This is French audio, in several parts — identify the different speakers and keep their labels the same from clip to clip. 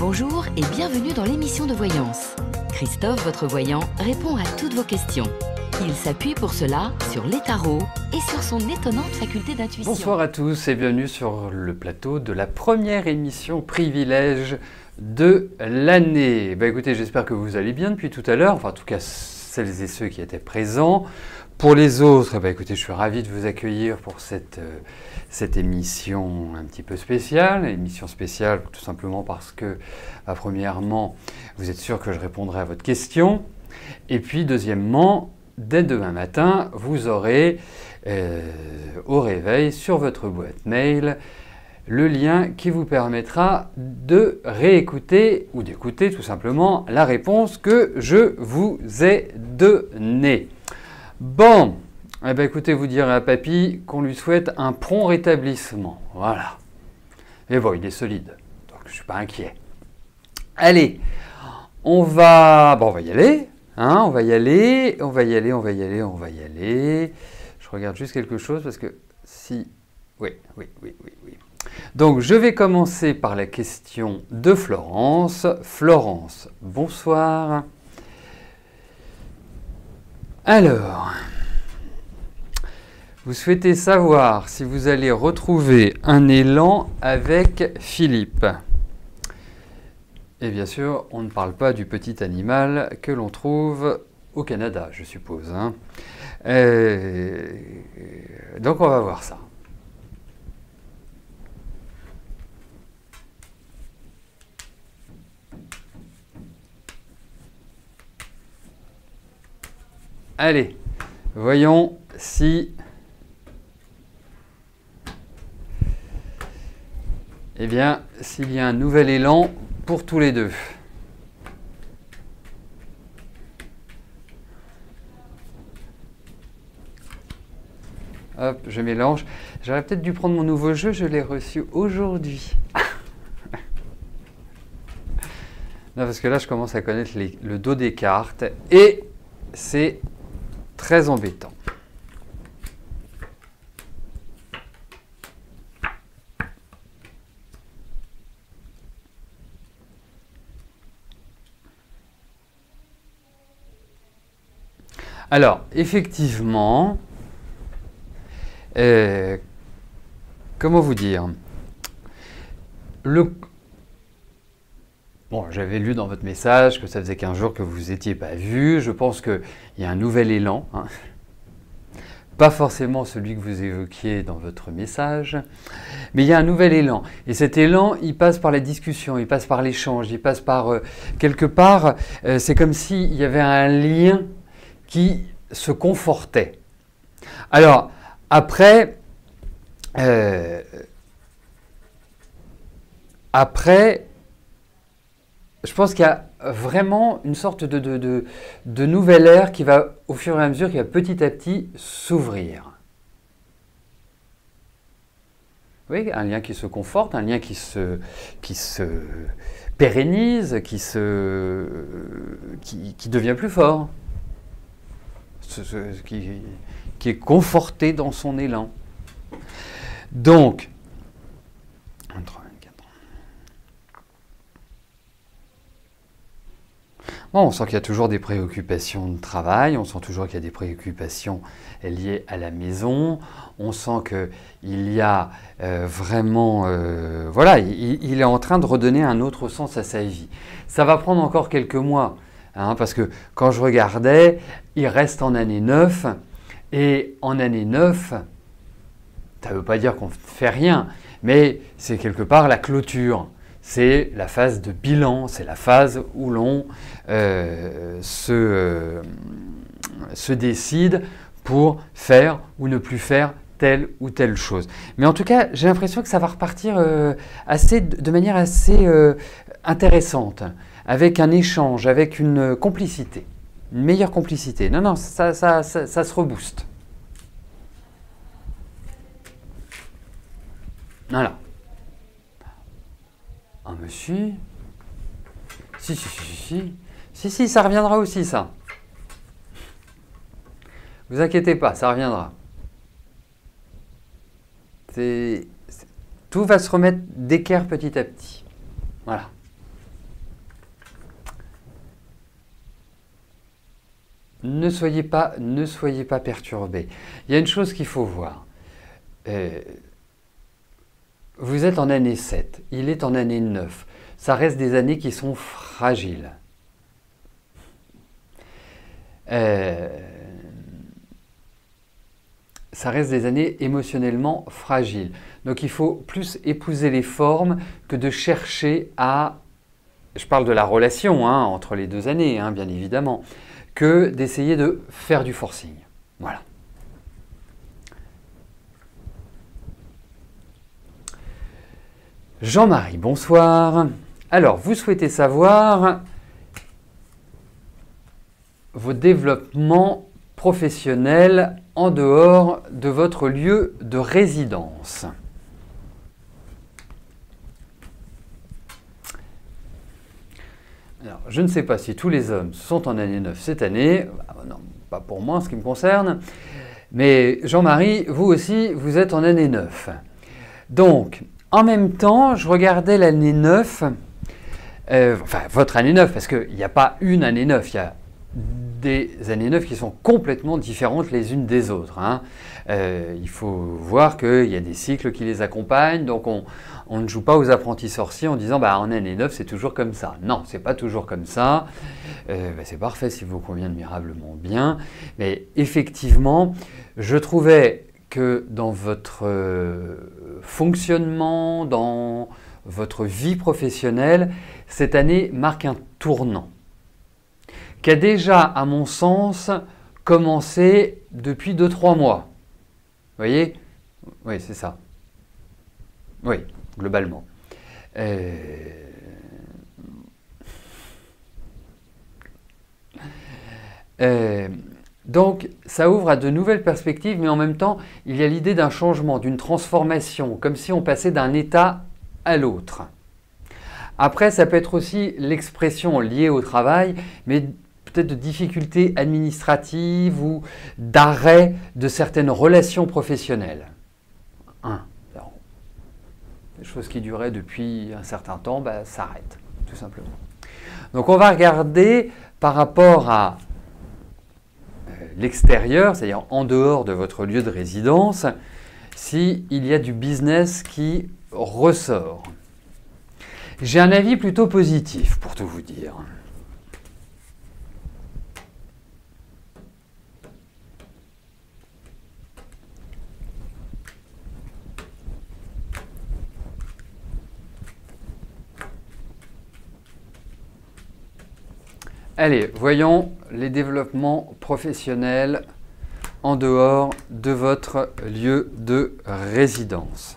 Speaker 1: Bonjour et bienvenue dans l'émission de voyance. Christophe, votre voyant, répond à toutes vos questions. Il s'appuie pour cela sur les tarots et sur son étonnante faculté d'intuition.
Speaker 2: Bonsoir à tous et bienvenue sur le plateau de la première émission Privilège de l'année. Écoutez, j'espère que vous allez bien depuis tout à l'heure, enfin en tout cas celles et ceux qui étaient présents. Pour les autres, écoutez, je suis ravi de vous accueillir pour cette émission un petit peu spéciale. Émission spéciale tout simplement parce que, premièrement, vous êtes sûr que je répondrai à votre question. Et puis, deuxièmement, dès demain matin, vous aurez au réveil sur votre boîte mail le lien qui vous permettra de réécouter ou d'écouter tout simplement la réponse que je vous ai donnée. Bon, écoutez, vous direz à papy qu'on lui souhaite un prompt rétablissement. Voilà. Et bon, il est solide, donc je ne suis pas inquiet. Allez, on va y aller. Hein, on va y aller. Je regarde juste quelque chose parce que si... Oui. Donc, je vais commencer par la question de Florence. Florence, bonsoir. Alors, vous souhaitez savoir si vous allez retrouver un élan avec Philippe. Et bien sûr, on ne parle pas du petit animal que l'on trouve au Canada, je suppose. Hein. Donc, on va voir ça. Allez, voyons si... Eh bien, s'il y a un nouvel élan pour tous les deux. Hop, je mélange. J'aurais peut-être dû prendre mon nouveau jeu, je l'ai reçu aujourd'hui. Non, parce que là, je commence à connaître le dos des cartes et c'est très embêtant. Alors, effectivement, comment vous dire? Bon, j'avais lu dans votre message que ça faisait 15 jours que vous vous étiez pas vu. Je pense qu'il y a un nouvel élan. Hein. Pas forcément celui que vous évoquiez dans votre message, mais il y a un nouvel élan. Et cet élan, il passe par la discussion, il passe par l'échange, il passe par... quelque part, c'est comme s'il y avait un lien qui se confortait. Alors, après, je pense qu'il y a vraiment une sorte de nouvelle ère qui va, au fur et à mesure, qui va petit à petit s'ouvrir. Oui, un lien qui se conforte, un lien qui se pérennise, qui devient plus fort, qui est conforté dans son élan. Donc, bon, on sent qu'il y a toujours des préoccupations de travail, on sent toujours qu'il y a des préoccupations liées à la maison, on sent qu'il y a vraiment... voilà, il est en train de redonner un autre sens à sa vie. Ça va prendre encore quelques mois, hein, parce que quand je regardais, il reste en année 9, et en année 9, ça ne veut pas dire qu'on ne fait rien, mais c'est quelque part la clôture. C'est la phase de bilan, c'est la phase où l'on se décide pour faire ou ne plus faire telle ou telle chose. Mais en tout cas, j'ai l'impression que ça va repartir de manière assez intéressante, avec un échange, avec une complicité, une meilleure complicité. Non, ça se rebooste. Voilà. Ah mais si, ça reviendra aussi ça. Vous inquiétez pas, ça reviendra. Tout va se remettre d'équerre petit à petit. Voilà. ne soyez pas perturbés. Il y a une chose qu'il faut voir. Vous êtes en année 7, il est en année 9. Ça reste des années qui sont fragiles. Ça reste des années émotionnellement fragiles. Donc il faut plus épouser les formes que de chercher à... Je parle de la relation entre les 2 années, bien évidemment, que d'essayer de faire du forcing. Voilà. Jean-Marie, bonsoir. Alors, vous souhaitez savoir vos développements professionnels en dehors de votre lieu de résidence. Alors, je ne sais pas si tous les hommes sont en année 9 cette année. Non, pas pour moi en ce qui me concerne. Mais Jean-Marie, vous aussi, vous êtes en année 9. Donc, en même temps, je regardais l'année 9, enfin votre année 9, parce qu'il n'y a pas une année 9, il y a des années 9 qui sont complètement différentes les unes des autres. Il faut voir qu'il y a des cycles qui les accompagnent, donc on ne joue pas aux apprentis sorciers en disant en année 9 c'est toujours comme ça. Non, c'est pas toujours comme ça. C'est parfait si vous convient admirablement bien, mais effectivement, je trouvais que dans votre fonctionnement, dans votre vie professionnelle, cette année marque un tournant qui a déjà, à mon sens, commencé depuis 2-3 mois. Vous voyez? Oui, c'est ça. Oui, globalement. Donc, ça ouvre à de nouvelles perspectives, mais en même temps, il y a l'idée d'un changement, d'une transformation, comme si on passait d'un état à l'autre. Après, ça peut être aussi l'expression liée au travail, mais peut-être de difficultés administratives ou d'arrêt de certaines relations professionnelles. Des choses qui duraient depuis un certain temps s'arrêtent, tout simplement. Donc, on va regarder par rapport à l'extérieur, c'est-à-dire en dehors de votre lieu de résidence, s'il y a du business qui ressort. J'ai un avis plutôt positif, pour tout vous dire. Allez, voyons les développements professionnels en dehors de votre lieu de résidence.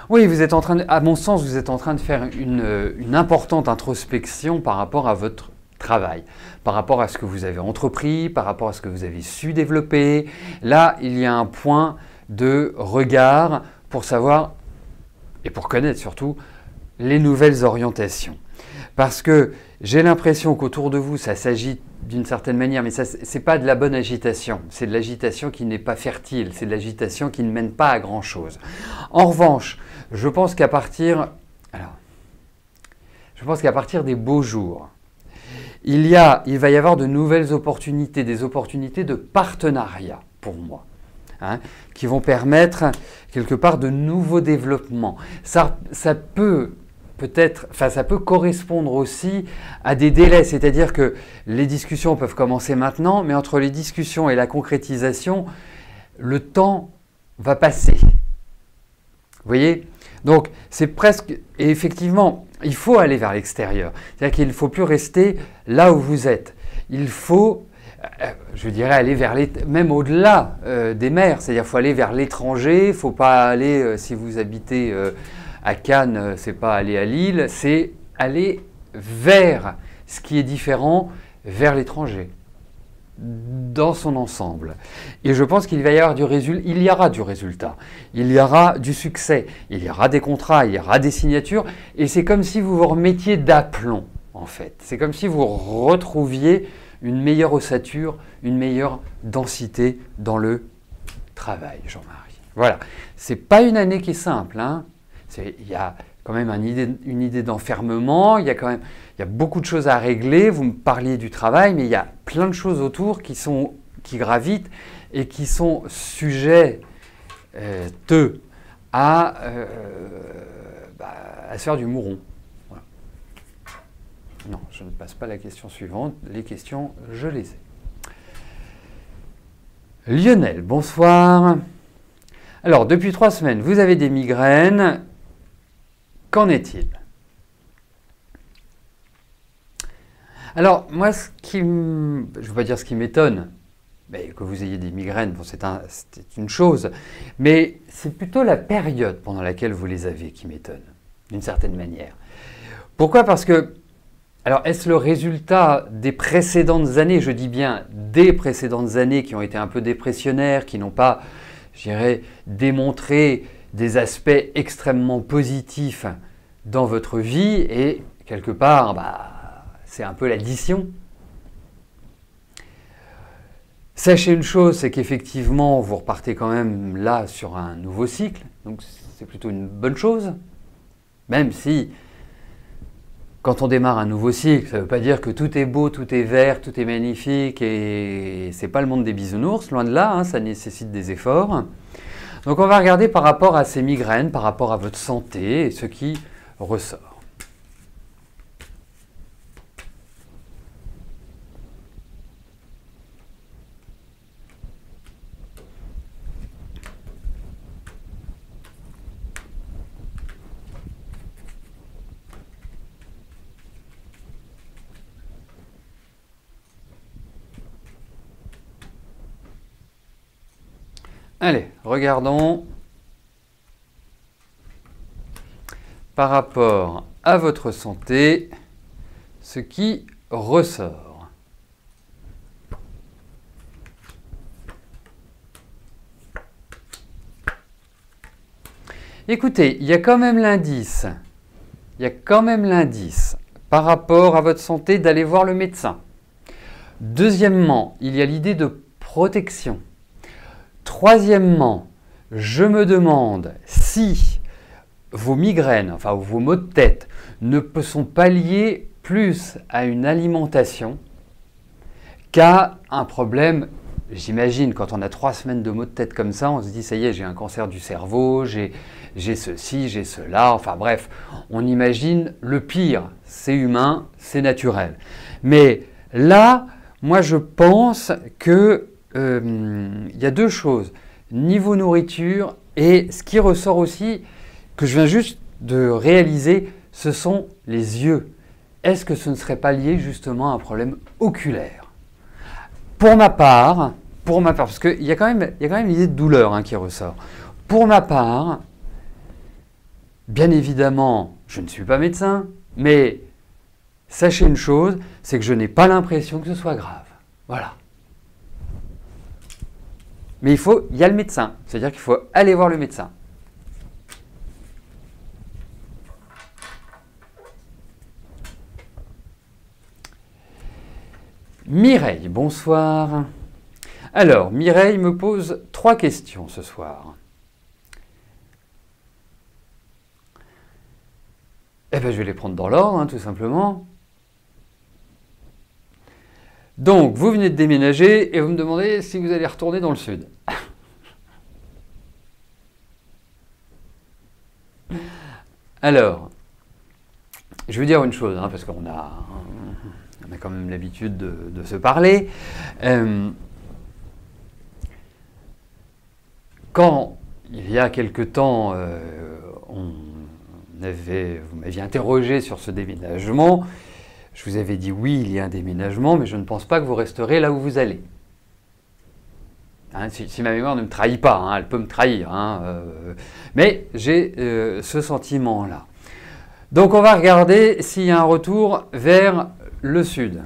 Speaker 2: Oui, vous êtes en train à mon sens, vous êtes en train de faire une importante introspection par rapport à votre travail, par rapport à ce que vous avez entrepris, par rapport à ce que vous avez su développer. Là, il y a un point de regard pour savoir, et pour connaître surtout, les nouvelles orientations. Parce que j'ai l'impression qu'autour de vous, ça s'agite d'une certaine manière, mais ce n'est pas de la bonne agitation. C'est de l'agitation qui n'est pas fertile, c'est de l'agitation qui ne mène pas à grand-chose. En revanche, je pense qu'à partir des beaux jours, il va y avoir de nouvelles opportunités, des opportunités de partenariat pour moi. Qui vont permettre quelque part de nouveaux développements. Ça peut correspondre aussi à des délais, c'est-à-dire que les discussions peuvent commencer maintenant, mais entre les discussions et la concrétisation, le temps va passer. Vous voyez? Donc, c'est presque... Et effectivement, il faut aller vers l'extérieur. C'est-à-dire qu'il ne faut plus rester là où vous êtes. Il faut... je dirais aller vers même au-delà des mers, c'est-à-dire qu'il faut aller vers l'étranger, il ne faut pas aller, si vous habitez à Cannes, c'est pas aller à Lille, c'est aller vers ce qui est différent, vers l'étranger, dans son ensemble. Et je pense qu'il va y avoir du résultat, il y aura du résultat, il y aura du succès, il y aura des contrats, il y aura des signatures, et c'est comme si vous vous remettiez d'aplomb, en fait. C'est comme si vous retrouviez une meilleure ossature, une meilleure densité dans le travail, Jean-Marie. Voilà. Ce n'est pas une année qui est simple. Il y a quand même une idée d'enfermement, il y a beaucoup de choses à régler. Vous me parliez du travail, mais il y a plein de choses autour qui gravitent et qui sont sujets à se faire du mouron. Voilà. Non, je ne passe pas à la question suivante. Les questions, je les ai. Lionel, bonsoir. Alors, depuis 3 semaines, vous avez des migraines. Qu'en est-il? Alors, moi, je ne veux pas dire ce qui m'étonne, mais que vous ayez des migraines, bon, c'est une chose, mais c'est plutôt la période pendant laquelle vous les avez qui m'étonne, d'une certaine manière. Pourquoi? Parce que, alors, est-ce le résultat des précédentes années, je dis bien des précédentes années qui ont été un peu dépressionnaires, qui n'ont pas, je dirais, démontré des aspects extrêmement positifs dans votre vie et quelque part, c'est un peu l'addition. Sachez une chose, c'est qu'effectivement, vous repartez quand même là sur un nouveau cycle, donc c'est plutôt une bonne chose, même si quand on démarre un nouveau cycle, ça ne veut pas dire que tout est beau, tout est vert, tout est magnifique et c'est pas le monde des bisounours, loin de là, hein, ça nécessite des efforts. Donc on va regarder par rapport à ces migraines, par rapport à votre santé et ce qui ressort. Allez, regardons par rapport à votre santé ce qui ressort. Écoutez, il y a quand même l'indice, par rapport à votre santé d'aller voir le médecin. Deuxièmement, il y a l'idée de protection. Troisièmement, je me demande si vos migraines, enfin vos maux de tête, ne sont pas liés plus à une alimentation qu'à un problème. J'imagine, quand on a 3 semaines de maux de tête comme ça, on se dit, ça y est, j'ai un cancer du cerveau, j'ai ceci, j'ai cela, enfin bref, on imagine le pire. C'est humain, c'est naturel. Mais là, moi je pense que il y a 2 choses, niveau nourriture et ce qui ressort aussi, que je viens juste de réaliser, ce sont les yeux. Est-ce que ce ne serait pas lié justement à un problème oculaire? Pour ma part, parce qu'il y a quand même l'idée de douleur qui ressort. Pour ma part, bien évidemment, je ne suis pas médecin, mais sachez une chose, c'est que je n'ai pas l'impression que ce soit grave. Voilà. Mais il y a le médecin, c'est-à-dire qu'il faut aller voir le médecin. Mireille, bonsoir. Alors, Mireille me pose 3 questions ce soir. Eh bien, je vais les prendre dans l'ordre, tout simplement. Donc, vous venez de déménager et vous me demandez si vous allez retourner dans le sud. Alors, je veux dire une chose, parce qu'on a quand même l'habitude de se parler. Quand, il y a quelque temps, vous m'aviez interrogé sur ce déménagement, je vous avais dit oui, il y a un déménagement, mais je ne pense pas que vous resterez là où vous allez. Si ma mémoire ne me trahit pas, elle peut me trahir, mais j'ai ce sentiment-là. Donc on va regarder s'il y a un retour vers le sud.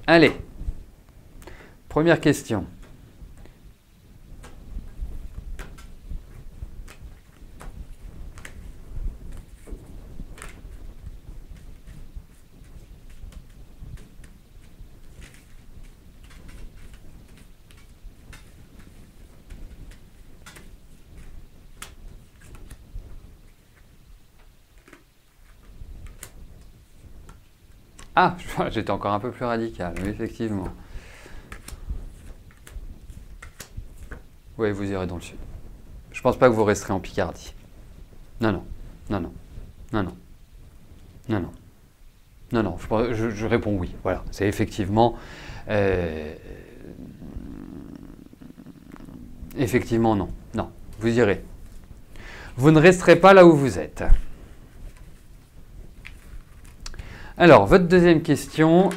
Speaker 2: Allez, première question. Ah, j'étais encore un peu plus radical, oui, effectivement. Oui, vous irez dans le sud. Je pense pas que vous resterez en Picardie. Non, non, non, non, non, non, non, non, non, non, je réponds oui, voilà, c'est effectivement... effectivement, non, non, vous irez. Vous ne resterez pas là où vous êtes. Alors, votre deuxième question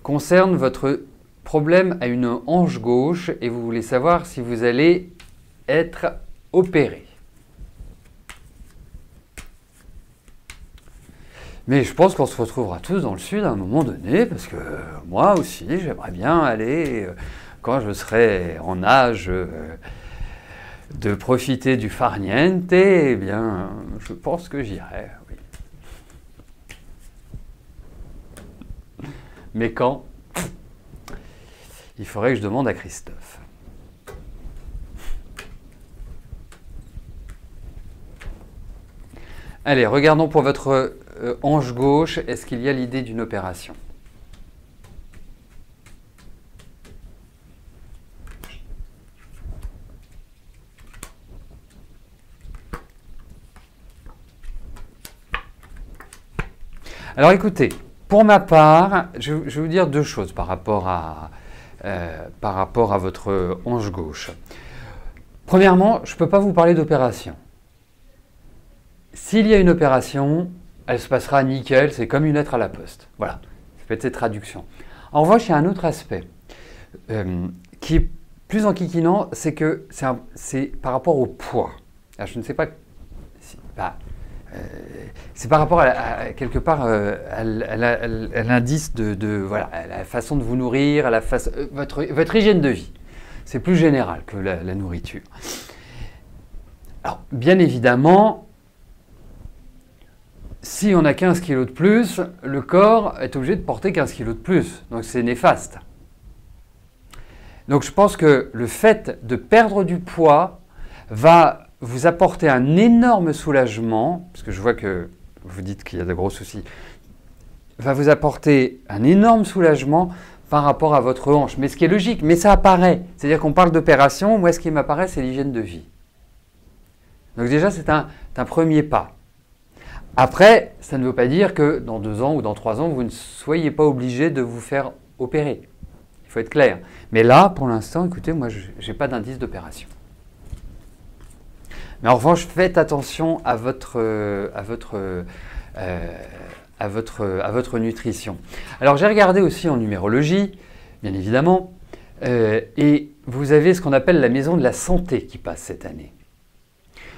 Speaker 2: concerne votre problème à une hanche gauche et vous voulez savoir si vous allez être opéré. Mais je pense qu'on se retrouvera tous dans le sud à un moment donné, parce que moi aussi, j'aimerais bien aller, quand je serai en âge de profiter du farniente, eh bien, je pense que j'irai, oui. Mais quand? Il faudrait que je demande à Christophe. Allez, regardons pour votre hanche gauche. Est-ce qu'il y a l'idée d'une opération? Alors écoutez, pour ma part, je vais vous dire deux choses par rapport à votre hanche gauche. Premièrement, je ne peux pas vous parler d'opération. S'il y a une opération, elle se passera nickel, c'est comme une lettre à la poste. Voilà, ça peut être cette traduction. En revanche, il y a un autre aspect qui est plus enquiquinant, c'est que c'est par rapport au poids. Alors, je ne sais pas... c'est par rapport quelque part à l'indice voilà, à la façon de vous nourrir, à votre hygiène de vie. C'est plus général que la nourriture. Alors, bien évidemment, si on a 15 kg de plus, le corps est obligé de porter 15 kg de plus. Donc c'est néfaste. Donc je pense que le fait de perdre du poids va vous apporter un énorme soulagement, parce que je vois que vous dites qu'il y a de gros soucis, va vous apporter un énorme soulagement par rapport à votre hanche. Mais ce qui est logique, mais ça apparaît. C'est-à-dire qu'on parle d'opération, moi ce qui m'apparaît c'est l'hygiène de vie. Donc déjà c'est un premier pas. Après, ça ne veut pas dire que dans 2 ans ou dans 3 ans, vous ne soyez pas obligé de vous faire opérer. Il faut être clair. Mais là, pour l'instant, écoutez, moi, je n'ai pas d'indice d'opération. Mais en revanche, faites attention à votre nutrition. Alors, j'ai regardé aussi en numérologie, bien évidemment, et vous avez ce qu'on appelle la maison de la santé qui passe cette année.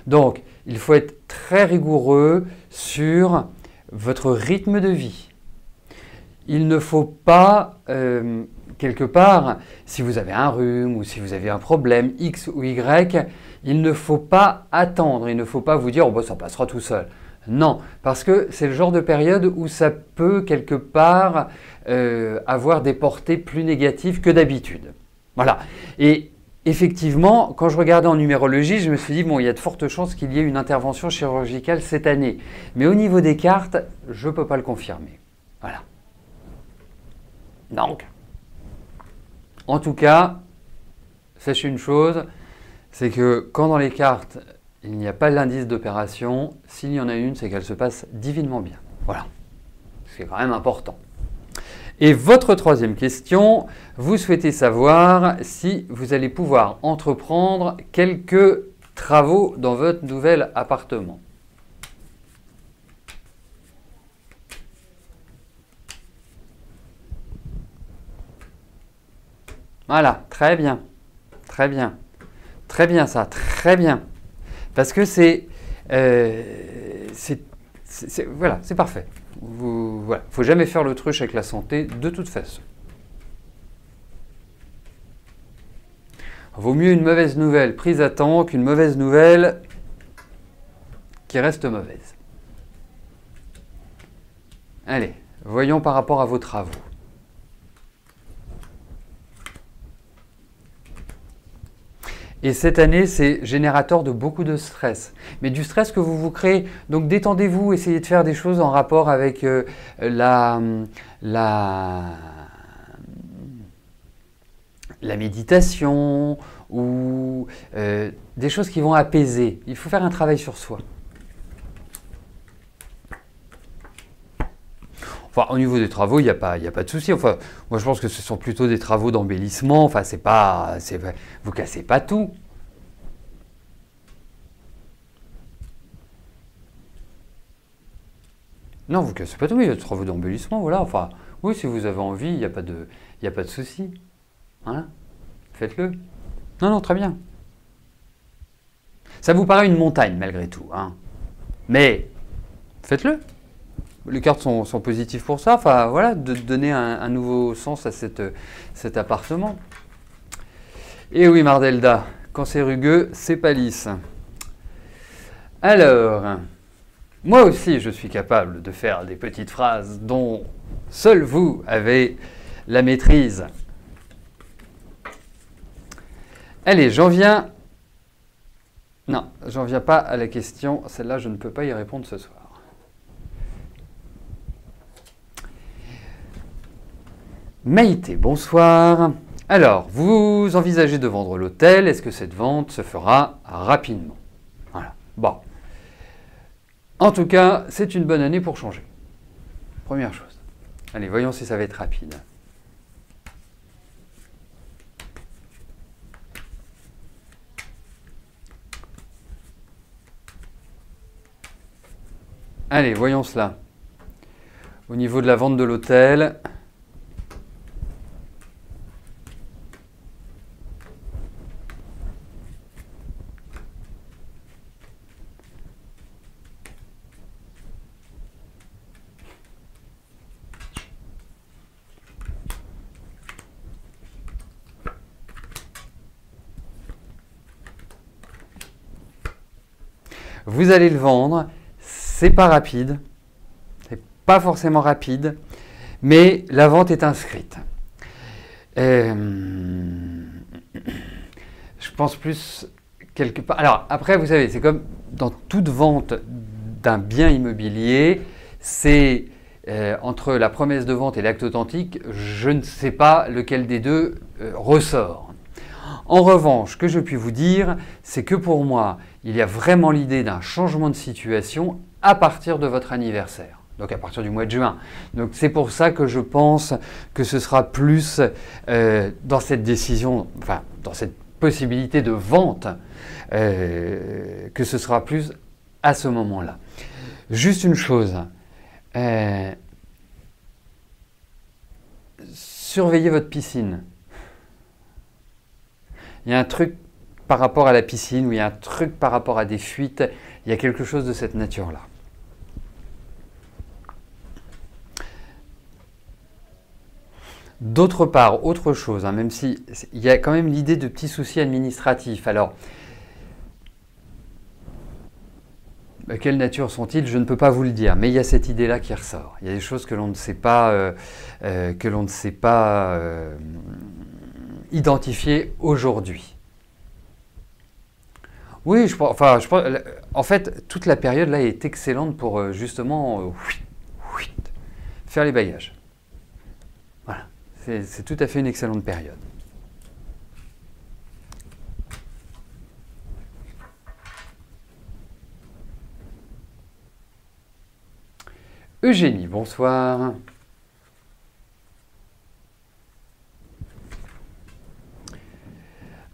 Speaker 2: Donc, il faut être très rigoureux sur votre rythme de vie. Il ne faut pas, quelque part, si vous avez un rhume ou si vous avez un problème X ou Y, il ne faut pas attendre, il ne faut pas vous dire « oh, bah, ça passera tout seul ». Non, parce que c'est le genre de période où ça peut, quelque part, avoir des portées plus négatives que d'habitude. Voilà. Et effectivement, quand je regardais en numérologie, je me suis dit, bon, il y a de fortes chances qu'il y ait une intervention chirurgicale cette année. Mais au niveau des cartes, je ne peux pas le confirmer. Voilà. Donc, en tout cas, sachez une chose, c'est que quand dans les cartes, il n'y a pas l'indice d'opération, s'il y en a une, c'est qu'elle se passe divinement bien. Voilà. C'est quand même important. Et votre troisième question, vous souhaitez savoir si vous allez pouvoir entreprendre quelques travaux dans votre nouvel appartement. Voilà, très bien, très bien, très bien ça, très bien. Parce que voilà, c'est parfait. Voilà, faut jamais faire l'autruche avec la santé de toute façon. Vaut mieux une mauvaise nouvelle prise à temps qu'une mauvaise nouvelle qui reste mauvaise. Allez, voyons par rapport à vos travaux. Et cette année, c'est générateur de beaucoup de stress. Mais du stress que vous vous créez. Donc détendez-vous, essayez de faire des choses en rapport avec la méditation ou des choses qui vont apaiser. Il faut faire un travail sur soi. Enfin, au niveau des travaux, il n'y a pas de souci. Enfin, moi, je pense que ce sont plutôt des travaux d'embellissement. Enfin, vous cassez pas tout. Non, vous cassez pas tout. Il y a des travaux d'embellissement, voilà. Enfin, oui, si vous avez envie, il n'y a pas de souci. Voilà. Faites-le. Non, non, très bien. Ça vous paraît une montagne, malgré tout, hein. Mais, faites-le. Les cartes sont positives pour ça. Enfin, voilà, de donner un nouveau sens à cet appartement. Et oui, Mardelda, quand c'est rugueux, c'est pas lisse. Alors, moi aussi, je suis capable de faire des petites phrases dont seul vous avez la maîtrise. Allez, j'en viens... Non, j'en viens pas à la question. Celle-là, je ne peux pas y répondre ce soir. Maïté, bonsoir. Alors, vous envisagez de vendre l'hôtel. Est-ce que cette vente se fera rapidement? Voilà. Bon. En tout cas, c'est une bonne année pour changer. Première chose. Allez, voyons si ça va être rapide. Allez, voyons cela. Au niveau de la vente de l'hôtel... Vous allez le vendre, c'est pas rapide, c'est pas forcément rapide, mais la vente est inscrite. Je pense plus quelque part. Alors après, vous savez, c'est comme dans toute vente d'un bien immobilier, c'est entre la promesse de vente et l'acte authentique, je ne sais pas lequel des deux ressort. En revanche, ce que je puis vous dire, c'est que pour moi, il y a vraiment l'idée d'un changement de situation à partir de votre anniversaire, donc à partir du mois de juin. Donc c'est pour ça que je pense que ce sera plus dans cette décision, enfin dans cette possibilité de vente, que ce sera plus à ce moment-là. Juste une chose, surveillez votre piscine. Il y a un truc par rapport à la piscine, ou il y a un truc par rapport à des fuites, il y a quelque chose de cette nature-là. D'autre part, autre chose, hein, même si il y a quand même l'idée de petits soucis administratifs. Alors, quelle nature sont-ils? Je ne peux pas vous le dire, mais il y a cette idée-là qui ressort. Il y a des choses que l'on ne sait pas, identifier aujourd'hui. Oui, en fait, toute la période là est excellente pour justement faire les bagages. Voilà, c'est tout à fait une excellente période. Eugénie, bonsoir.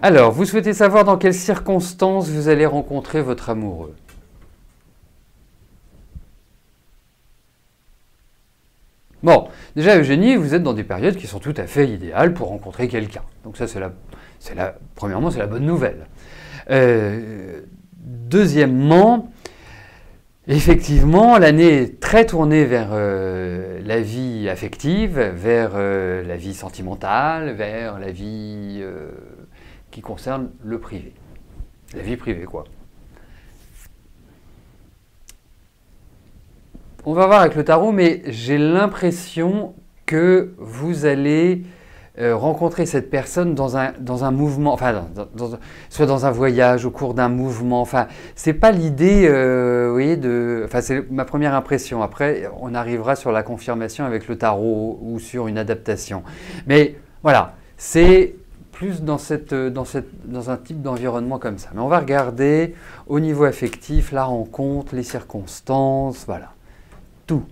Speaker 2: Alors, vous souhaitez savoir dans quelles circonstances vous allez rencontrer votre amoureux. Bon, déjà Eugénie, vous êtes dans des périodes qui sont tout à fait idéales pour rencontrer quelqu'un. Donc ça, premièrement, c'est la bonne nouvelle. Deuxièmement, effectivement, l'année est très tournée vers la vie affective, vers la vie sentimentale, vers la vie qui concerne le privé. La vie privée, quoi. On va voir avec le tarot, mais j'ai l'impression que vous allez rencontrer cette personne dans un mouvement, enfin, soit dans un voyage, au cours d'un mouvement. Enfin, c'est pas l'idée, vous voyez, enfin, c'est ma première impression. Après, on arrivera sur la confirmation avec le tarot ou sur une adaptation. Mais voilà, c'est plus dans un type d'environnement comme ça. Mais on va regarder au niveau affectif, la rencontre, les circonstances, voilà, tout.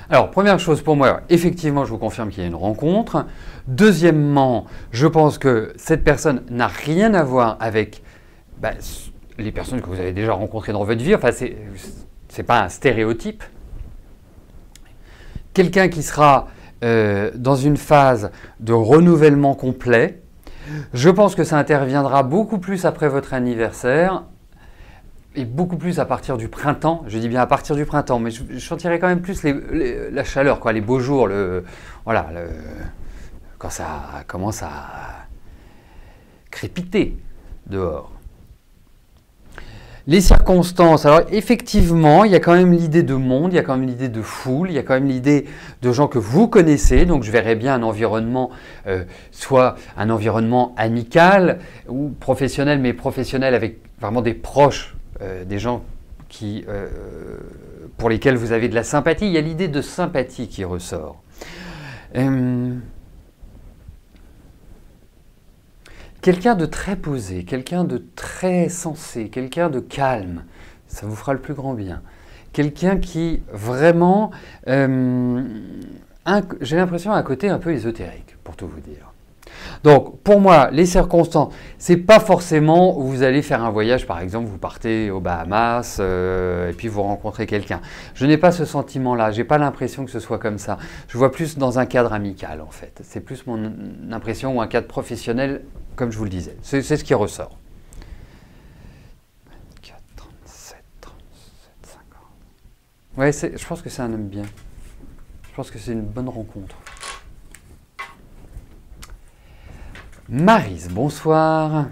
Speaker 2: Alors, première chose pour moi, effectivement, je vous confirme qu'il y a une rencontre. Deuxièmement, je pense que cette personne n'a rien à voir avec les personnes que vous avez déjà rencontrées dans votre vie. Enfin, c'est pas un stéréotype. Quelqu'un qui sera dans une phase de renouvellement complet. Je pense que ça interviendra beaucoup plus après votre anniversaire. Et beaucoup plus à partir du printemps, je dis bien à partir du printemps, mais je sentirais quand même plus la chaleur, quoi, les beaux jours, quand ça commence à crépiter dehors. Les circonstances, alors effectivement, il y a quand même l'idée de monde, il y a quand même l'idée de foule, il y a quand même l'idée de gens que vous connaissez, donc je verrais bien un environnement, soit un environnement amical ou professionnel, mais professionnel avec vraiment des proches, des gens pour lesquels vous avez de la sympathie. Il y a l'idée de sympathie qui ressort. Quelqu'un de très posé, quelqu'un de très sensé, quelqu'un de calme, ça vous fera le plus grand bien. Quelqu'un qui vraiment, j'ai l'impression, a un côté un peu ésotérique, pour tout vous dire. Donc, pour moi, les circonstances, c'est pas forcément où vous allez faire un voyage, par exemple, vous partez aux Bahamas et puis vous rencontrez quelqu'un. Je n'ai pas ce sentiment-là, j'ai pas l'impression que ce soit comme ça. Je vois plus dans un cadre amical, en fait. C'est plus mon impression ou un cadre professionnel, comme je vous le disais. C'est ce qui ressort. 24, 37, 37, 50. Ouais, je pense que c'est un homme bien. Je pense que c'est une bonne rencontre. Maryse, bonsoir.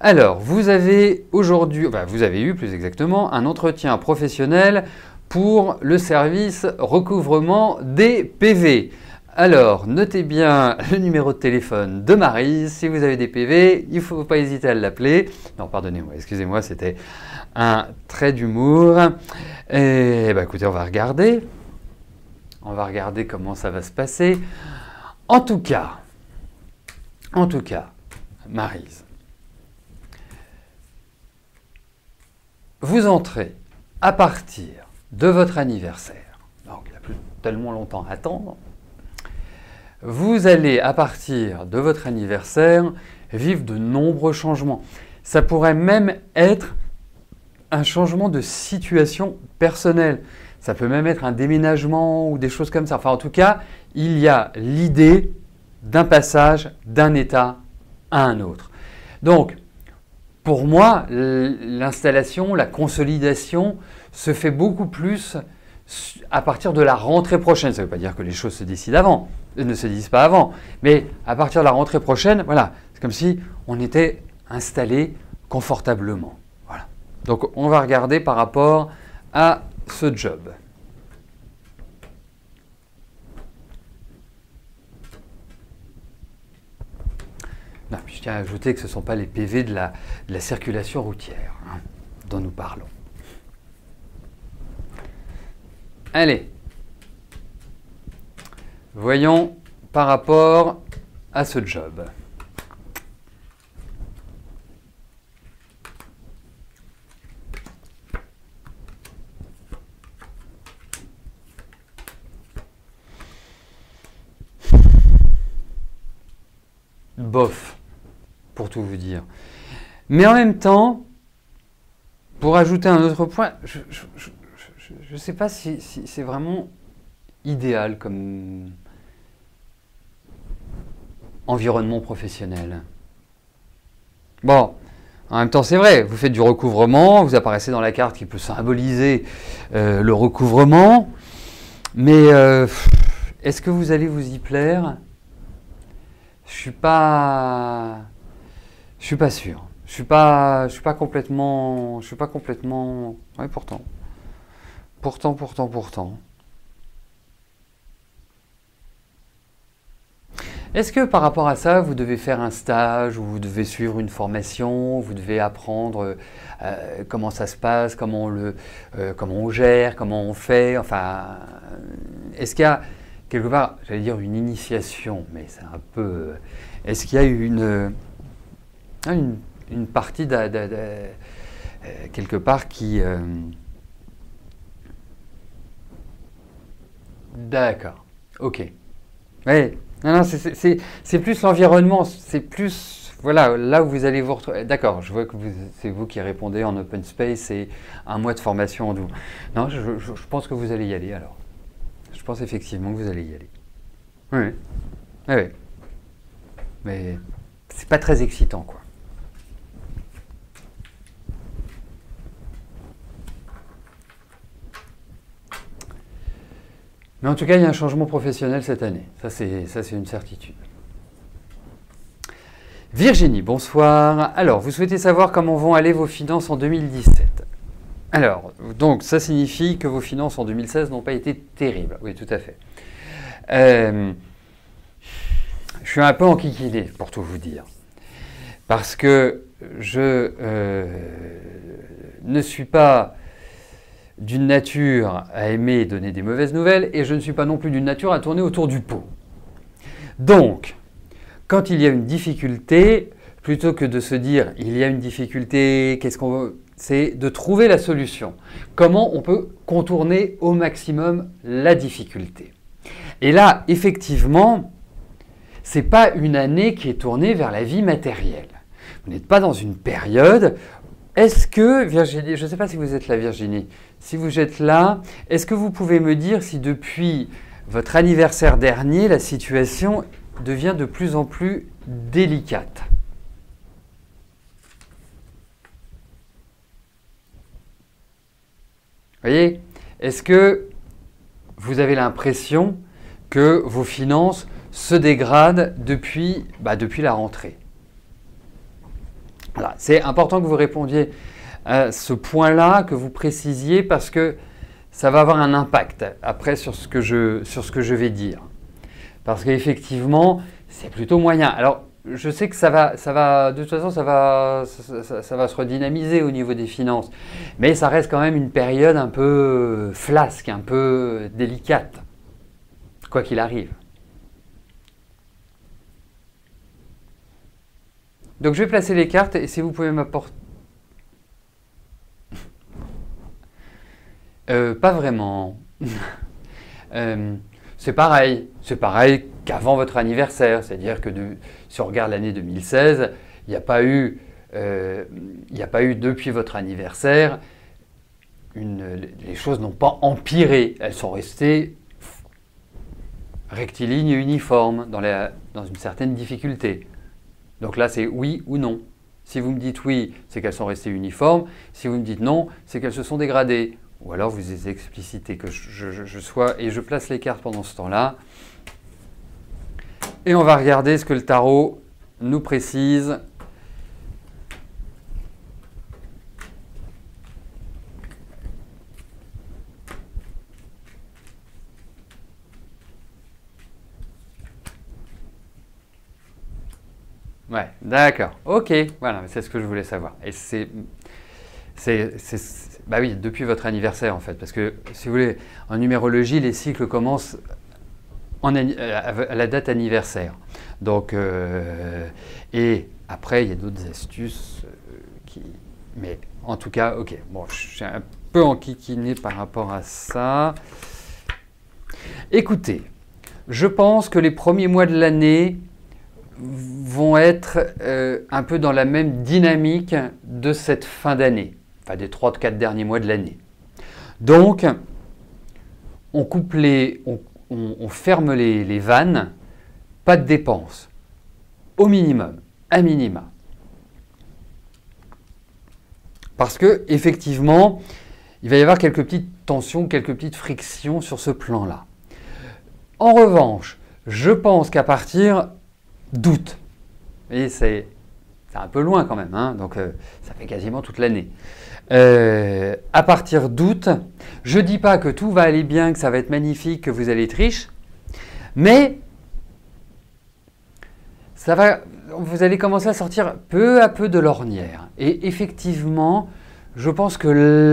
Speaker 2: Alors, vous avez aujourd'hui, vous avez eu plus exactement un entretien professionnel pour le service recouvrement des PV. Alors, notez bien le numéro de téléphone de Maryse. Si vous avez des PV, il ne faut pas hésiter à l'appeler. Non, pardonnez-moi, excusez-moi, c'était un trait d'humour. Et écoutez, on va regarder. On va regarder comment ça va se passer. En tout cas, Maryse, vous entrez à partir de votre anniversaire, donc il n'y a plus tellement longtemps à attendre, vous allez à partir de votre anniversaire vivre de nombreux changements. Ça pourrait même être un changement de situation personnelle, ça peut même être un déménagement ou des choses comme ça. Enfin, en tout cas, il y a l'idée d'un passage d'un état à un autre. Donc, pour moi, l'installation, la consolidation se fait beaucoup plus à partir de la rentrée prochaine. Ça ne veut pas dire que les choses se décident ne se disent pas avant, mais à partir de la rentrée prochaine, voilà, c'est comme si on était installé confortablement. Voilà. Donc, on va regarder par rapport à ce job. Non, puis je tiens à ajouter que ce ne sont pas les PV de la circulation routière dont nous parlons. Allez, voyons par rapport à ce job. Bof, pour tout vous dire. Mais en même temps, pour ajouter un autre point, je ne sais pas si c'est vraiment idéal comme environnement professionnel. Bon, en même temps c'est vrai, vous faites du recouvrement, vous apparaissez dans la carte qui peut symboliser le recouvrement, mais est-ce que vous allez vous y plaire? Je suis pas sûr. Je suis pas complètement. Oui, pourtant. Est-ce que par rapport à ça, vous devez faire un stage ou vous devez suivre une formation, vous devez apprendre comment ça se passe, comment on gère, comment on fait, enfin, est-ce qu'il y a quelque part, j'allais dire une initiation, mais c'est un peu, est-ce qu'il y a une partie quelque part qui... D'accord, ok. Oui, non, c'est plus l'environnement, c'est plus, voilà, là où vous allez vous retrouver. D'accord, je vois que c'est vous qui répondez en open space et un mois de formation en doux. Non, je pense que vous allez y aller alors. Je pense effectivement que vous allez y aller. Oui, oui. Mais c'est pas très excitant, quoi. Mais en tout cas, il y a un changement professionnel cette année. Ça, c'est une certitude. Virginie, bonsoir. Alors, vous souhaitez savoir comment vont aller vos finances en 2017. Alors, donc, ça signifie que vos finances en 2016 n'ont pas été terribles. Oui, tout à fait. Je suis un peu enquiquiné, pour tout vous dire. Parce que je ne suis pas d'une nature à aimer donner des mauvaises nouvelles et je ne suis pas non plus d'une nature à tourner autour du pot. Donc, quand il y a une difficulté, plutôt que de se dire il y a une difficulté, qu'est-ce qu'on veut, c'est de trouver la solution. Comment on peut contourner au maximum la difficulté. Et là, effectivement, ce n'est pas une année qui est tournée vers la vie matérielle. Vous n'êtes pas dans une période. Est-ce que, Virginie, je ne sais pas si vous êtes là, Virginie, si vous êtes là, est-ce que vous pouvez me dire si depuis votre anniversaire dernier, la situation devient de plus en plus délicate? Vous voyez, est-ce que vous avez l'impression que vos finances se dégradent depuis la rentrée? Voilà, c'est important que vous répondiez à ce point-là, que vous précisiez, parce que ça va avoir un impact après sur ce que je vais dire. Parce qu'effectivement, c'est plutôt moyen. Alors, je sais que de toute façon, ça va se redynamiser au niveau des finances. Mais ça reste quand même une période un peu flasque, un peu délicate, quoi qu'il arrive. Donc je vais placer les cartes et si vous pouvez m'apporter... Pas vraiment. C'est pareil qu'avant votre anniversaire. C'est-à-dire que si on regarde l'année 2016, il n'y a pas eu depuis votre anniversaire, les choses n'ont pas empiré. Elles sont restées rectilignes et uniformes dans une certaine difficulté. Donc là, c'est oui ou non. Si vous me dites oui, c'est qu'elles sont restées uniformes. Si vous me dites non, c'est qu'elles se sont dégradées. Ou alors vous explicitez que je sois... Et je place les cartes pendant ce temps-là. Et on va regarder ce que le tarot nous précise. Ouais, d'accord. Ok, voilà, c'est ce que je voulais savoir. Et bah oui, depuis votre anniversaire en fait, parce que si vous voulez, en numérologie, les cycles commencent à la date anniversaire. Donc, et après, il y a d'autres astuces mais en tout cas, ok. Bon, je suis un peu enquiquiné par rapport à ça. Écoutez, je pense que les premiers mois de l'année vont être un peu dans la même dynamique de cette fin d'année, enfin des 3-4 derniers mois de l'année. Donc, on ferme les vannes, pas de dépenses. au minimum, à minima. Parce que effectivement, il va y avoir quelques petites tensions, quelques petites frictions sur ce plan-là. En revanche, je pense qu'à partir d'août, et c'est un peu loin quand même, hein, donc ça fait quasiment toute l'année. À partir d'août, je ne dis pas que tout va aller bien, que ça va être magnifique, que vous allez être riche, mais vous allez commencer à sortir peu à peu de l'ornière. Et effectivement, je pense que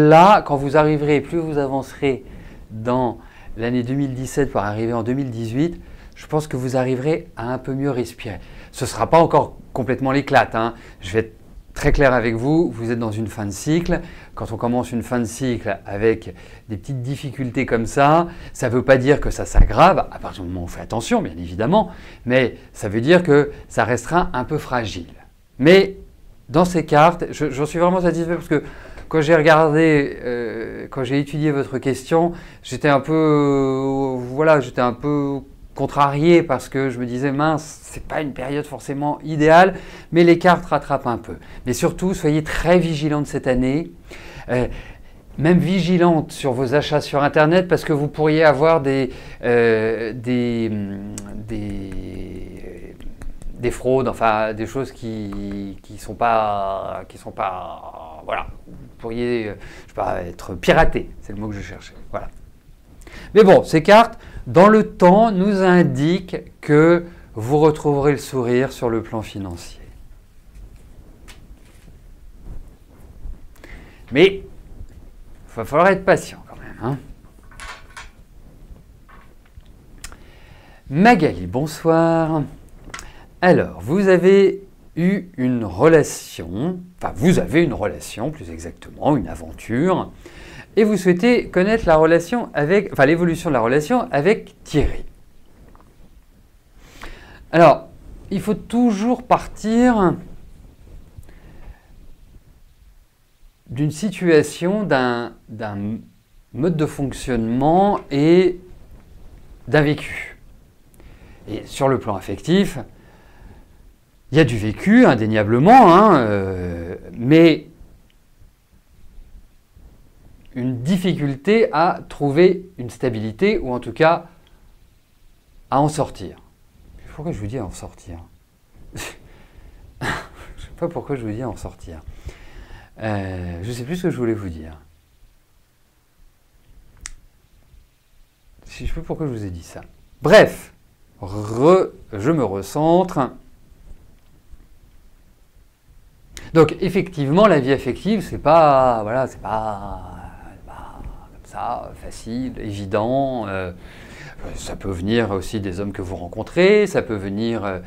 Speaker 2: là, quand vous arriverez, plus vous avancerez dans l'année 2017 pour arriver en 2018, je pense que vous arriverez à un peu mieux respirer. Ce ne sera pas encore complètement l'éclate, hein. Je vais être très clair avec vous, vous êtes dans une fin de cycle. Quand on commence une fin de cycle avec des petites difficultés comme ça ne veut pas dire que ça s'aggrave, à partir du moment où on fait attention, bien évidemment, mais ça veut dire que ça restera un peu fragile. Mais dans ces cartes, j'en suis vraiment satisfait parce que quand j'ai regardé, quand j'ai étudié votre question, j'étais un peu, j'étais un peu contrarié parce que je me disais mince, c'est pas une période forcément idéale, mais les cartes rattrapent un peu. Mais surtout, soyez très vigilante cette année, même vigilante sur vos achats sur Internet parce que vous pourriez avoir des fraudes, enfin des choses qui sont pas, voilà. Vous pourriez, je sais pas, être piraté, c'est le mot que je cherchais. Voilà. Mais bon, ces cartes, dans le temps, nous indiquent que vous retrouverez le sourire sur le plan financier. Mais il va falloir être patient quand même, hein. Magali, bonsoir. Alors, vous avez eu une relation, enfin vous avez une relation plus exactement, une aventure, et vous souhaitez connaître la relation avec, enfin l'évolution de la relation avec Thierry. Alors, il faut toujours partir d'une situation, d'un mode de fonctionnement et d'un vécu. Et sur le plan affectif, il y a du vécu, indéniablement, hein, mais une difficulté à trouver une stabilité, ou en tout cas à en sortir. Pourquoi je vous dis à en sortir? Je ne sais pas pourquoi je vous dis à en sortir. Je ne sais plus ce que je voulais vous dire. Je ne sais plus pourquoi je vous ai dit ça. Bref, je me recentre. Donc effectivement, la vie affective, c'est pas, voilà, c'est pas comme ça facile, évident. Ça peut venir aussi des hommes que vous rencontrez, ça peut venir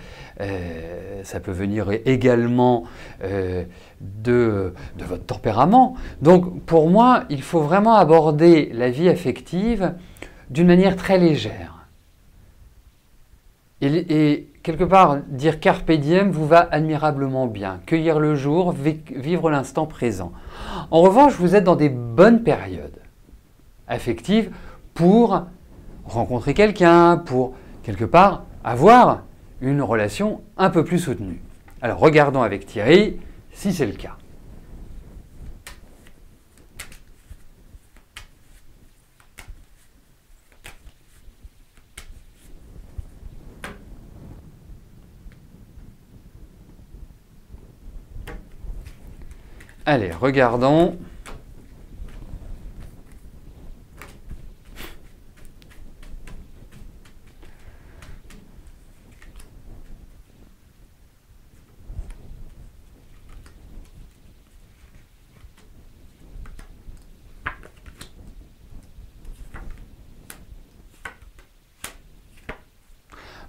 Speaker 2: également de votre tempérament. Donc pour moi, il faut vraiment aborder la vie affective d'une manière très légère. Et quelque part, dire carpe diem vous va admirablement bien. Cueillir le jour, vivre l'instant présent. En revanche, vous êtes dans des bonnes périodes affectives pour rencontrer quelqu'un, pour quelque part avoir une relation un peu plus soutenue. Alors regardons avec Thierry si c'est le cas. Allez, regardons.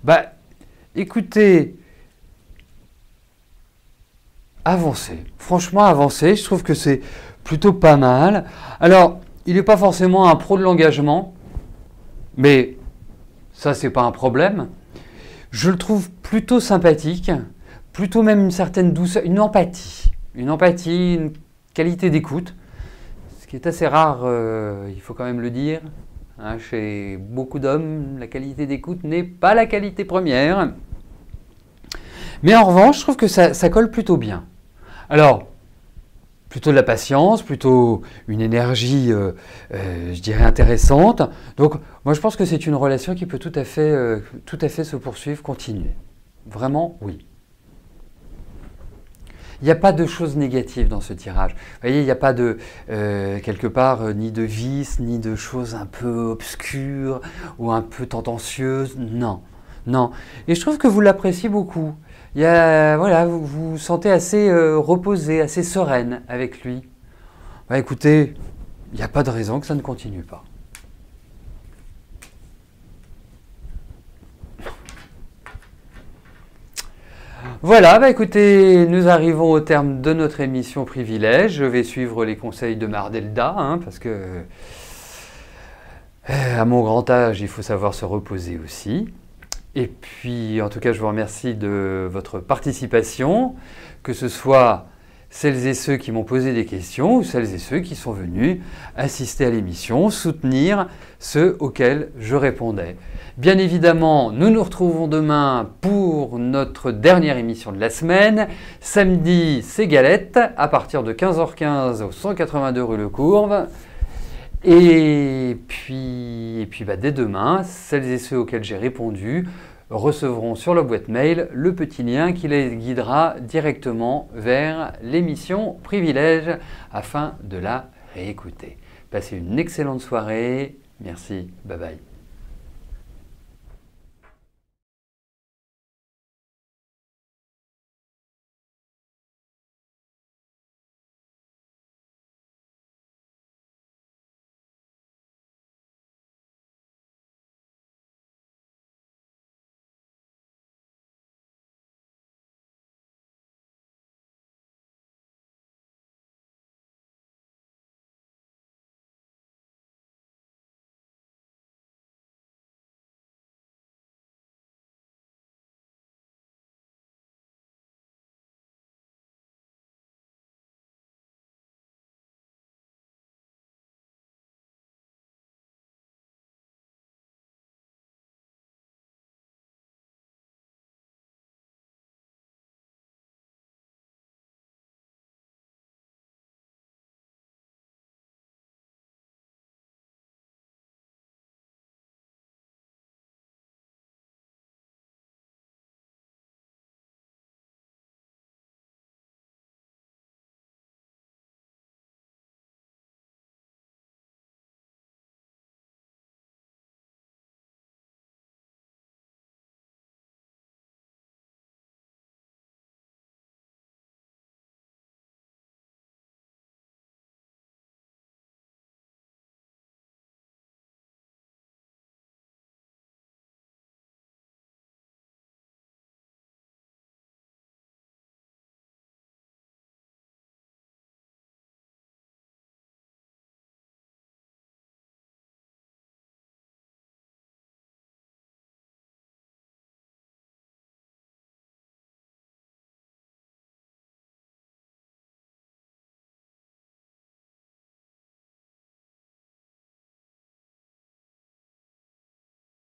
Speaker 2: Bah, écoutez, avancez. Franchement, avancez. Je trouve que c'est plutôt pas mal. Alors, il n'est pas forcément un pro de l'engagement, mais ça, c'est pas un problème. Je le trouve plutôt sympathique, plutôt même une certaine douceur, une empathie, une qualité d'écoute, ce qui est assez rare, il faut quand même le dire. Hein, chez beaucoup d'hommes, la qualité d'écoute n'est pas la qualité première. Mais en revanche, je trouve que ça colle plutôt bien. Alors, plutôt de la patience, plutôt une énergie, je dirais, intéressante. Donc, moi, je pense que c'est une relation qui peut tout à fait se poursuivre, continuer. Vraiment, oui. Il n'y a pas de choses négatives dans ce tirage. Vous voyez, il n'y a pas de, quelque part, ni de vices, ni de choses un peu obscures ou un peu tendancieuses. Non, non. Et je trouve que vous l'appréciez beaucoup. Il y a, voilà, vous vous sentez assez reposé, assez sereine avec lui. Bah, écoutez, il n'y a pas de raison que ça ne continue pas. Voilà, bah écoutez, nous arrivons au terme de notre émission Privilège. Je vais suivre les conseils de Mardelda, hein, parce que à mon grand âge, il faut savoir se reposer aussi. Et puis, en tout cas, je vous remercie de votre participation, que ce soit celles et ceux qui m'ont posé des questions ou celles et ceux qui sont venus assister à l'émission, soutenir ceux auxquels je répondais. Bien évidemment, nous nous retrouvons demain pour notre dernière émission de la semaine. Samedi, c'est galette à partir de 15h15 au 182 rue Le Courbe. Et puis bah, dès demain, celles et ceux auxquels j'ai répondu recevront sur leur boîte mail le petit lien qui les guidera directement vers l'émission Privilège afin de la réécouter. Passez une excellente soirée. Merci. Bye bye.